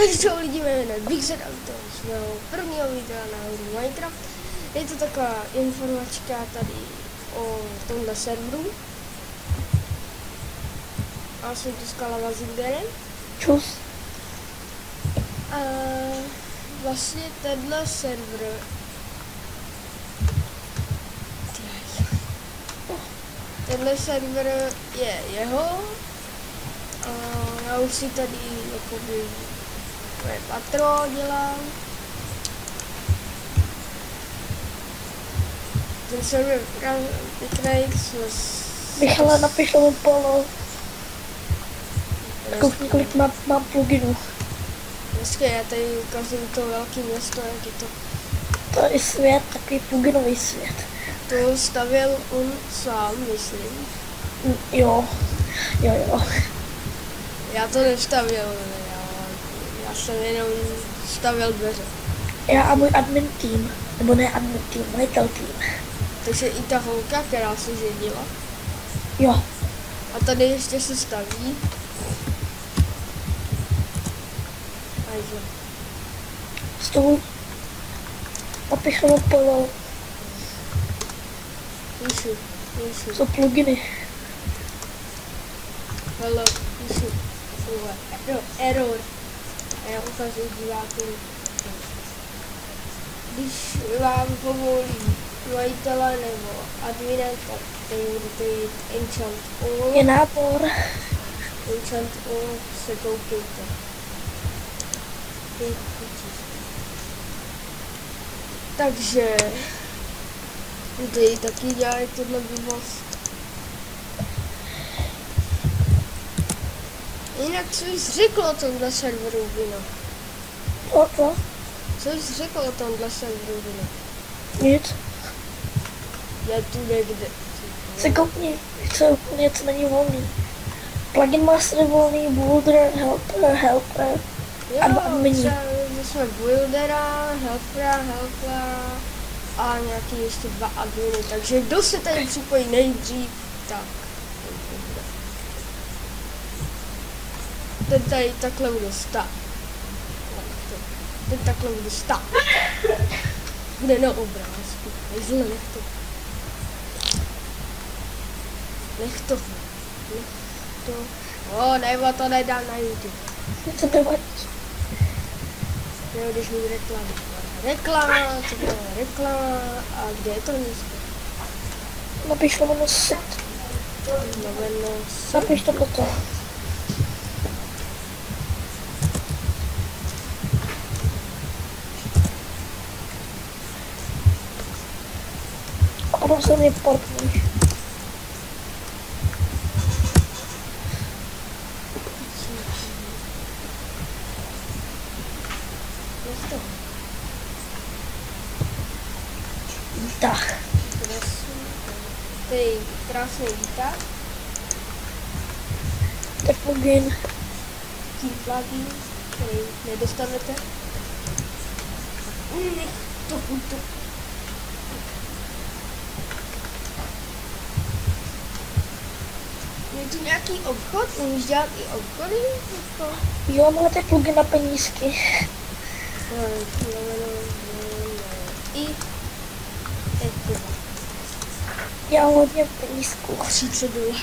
Takže čau lidi, jmenuji bych se dal toho svého prvního videa na hru Minecraft. Je to taková informačka tady o tomhle serveru. A jsem tu s Kalavazingderem. Čus. A vlastně tenhle server je jeho. A já už si tady jakoby moje patro dělám. Ten server Picrax Michala, napiš mu polo. Koukni, kolik mám pluginů. Dneska já tady ukazuju to velké město, jak je to. To je svět, takový pluginový svět. To stavěl on sám, myslím. Jo. Já to nestavěl, já jsem jenom stavěl dveře. Já a můj admin tým, nebo ne admin tým, majitel tým. Takže i ta holka, která se ženila. Jo. A tady ještě se staví. Takže. Stůl. Napiš mu polo. Píšu. Jsou pluginy. Hello, píšu. Error. A já ukazuju divákům. Když vám povolí majitele nebo admina, tak tady budete jít enchant all. Je nábor. Enchant all se koukejte. Takže tady taky dělají tohle blbost. Jinak co jsi řekl o tomhle serveru, Vino? Co? Co jsi řekl o tomhle serveru, Vino? Nic. Je tu někde. Se koukni, co něco není volný. Plugin master je volný, boulder, helper. Jo, my jsme buildera, helpera a nějaký ještě 2 adminy, takže kdo se tady připojí nejdřív, tak ten tady takhle bude stát. Ten takhle bude stát. Bude na obrázku. Nejzle, nech to. Nebo to nedám na YouTube. Co to vadí? Jo, když mi reklama, co to je reklama, a kde je to místo? Napiš to set. Napiš to toto. A potom se mě portneš. Výtah. Tady krásný výtah. To je plugin. Tím plugin, který nedostanete. Nech to. Je tu nějaký obchod? Umíš dělat i obchody? Jo, máme tady plugin na penízky. I Já hodně penízků. 30 $.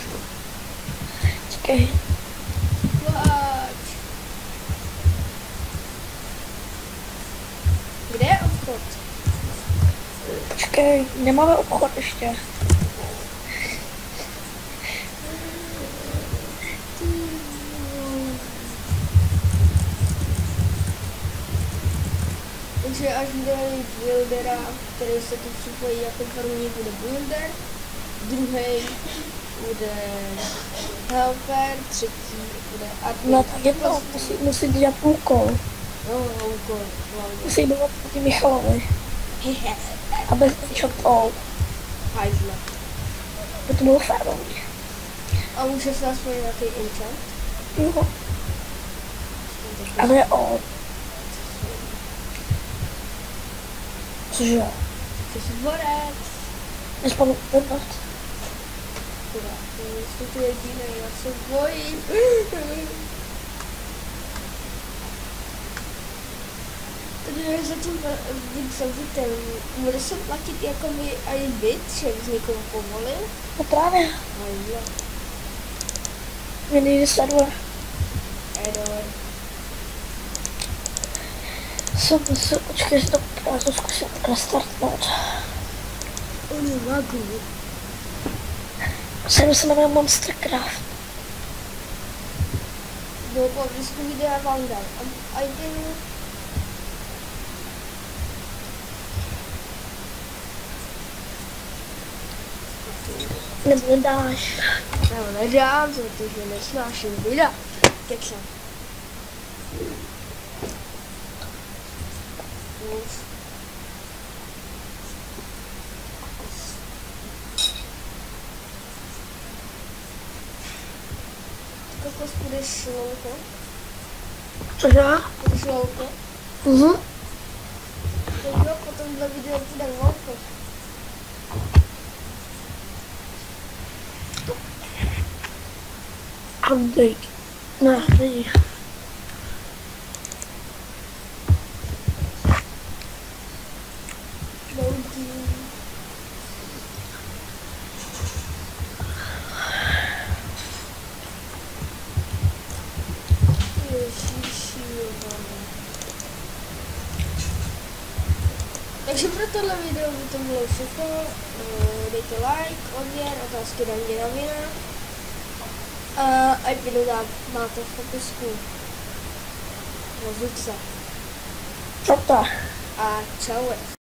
Čekej. Plač. Kde je obchod? Počkej, nemáme obchod ještě. Takže až bude mít buildera, který se tu připojí jako první, bude builder, druhý bude helper, třetí bude admin. No tak jedno, musí dělat úkol. No, úkol, Musí být proti Michalovi. A bez shot all. hajzle. By to bylo férový. A může se aspoň nějaký enchant? Jo. A ne all. Cože? Ty jsi borec. Nespadl uvědat. Jsi tu jediný, já se bojím. Zatím bytem bude se platit jako by i byt, že bys někomu povolil? No právě. No jo. My nejde server. Error. Počkej, já to zkusím restartnout. Magu. Server se jmenuje Monstercraft. Do popisku videa vám dám ideu. Nebo nedáš. Nebo nedám, protože nesnáším videa. Kecam. Kokos, půjdeš louko? Cože? Půjdeš louko? Tak jo, potom dla videa půjde louko. Update. Ne, není. Takže pro tohle video by to bylo všechno. Dejte like, odběr, otázky Dandy Ravina. A video máte v popisku. Rozluč se. Co to? A čau.